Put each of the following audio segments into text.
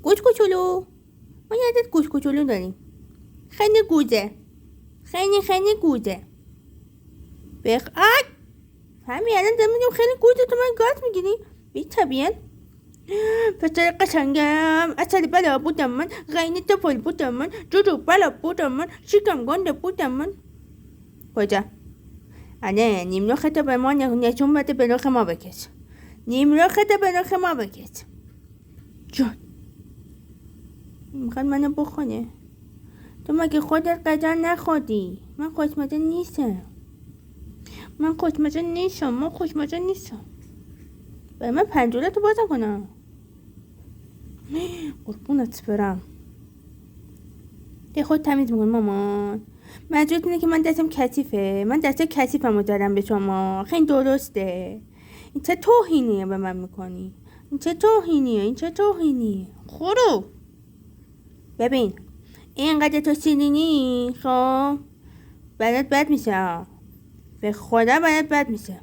گوش کوچولو، ما یه عدد گوش کوچولو داریم. خیلی گوزه، خیلی گوزه. همین الان دارم میگم خیلی گوزه، تو من گاز میگیری؟ بی طبیعت. پسر قشنگم، اصلی بلا بودم من، غینی تپل بودم من، جوجو بلا بودم من، شکم گنده بودم من. کجا؟ آره، نیمروخته به ما نشون بده، به رخ ما بکش. نیمروخته به رخ ما بکش. جان میخواد منو بخونه. تو مگه خودت غذا نخوردی؟ من خوشمزه نیستم. من خوشمزه نیستم. برای من پنجولتو بازم کنم. قربونت برم. ده خود تمیز میکن مامان. منظورت اینه که من دستم کثیفه. من دست کثیفمو دارم به شما. خیلی درسته. این چه توهینیه به من میکنی؟ این چه توهینیه؟ خورو ببین، اینقدر تو سیلینی خب برات بد میشه. به خدا برات بد میشه.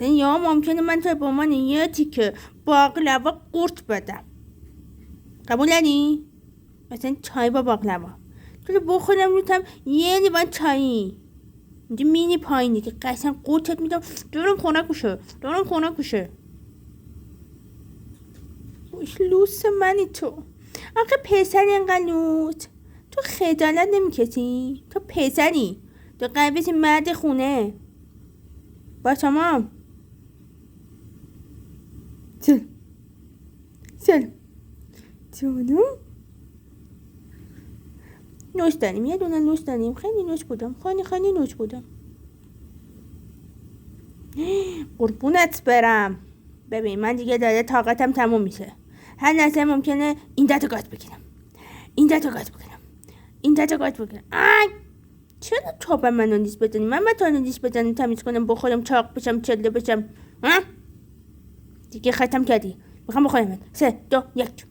یا ممکنه من تو با من یه تیکه باقلوا قورت بدم. قبول داری؟ مثلا چای با باقلوا تو رو بخورم روتم یه لیوان چایی اینجا مینی پایینی که قشنگ قورتت میدم. دارم خونه کشه. لوس منی تو. آخه پسر اینقدر لوس. تو خجالت نمیکشی؟ تو پسری، تو قویس مرد خونه. با شما سلام جانو. نوش داریم، یه دونه نوش داریم. خیلی نوش بودم. قربونت برم. ببین من دیگه داره طاقتم تموم میشه. هر لحظه ممکنه این دتو گاز بگیرم. چرا چاپم منو نیست بزنی؟ من بتونم نیست بزنم، تمیز کنم، بخورم، چاق بشم، چله بشم. دیگه ختم کردی. میخوام بخورم. 3 2 1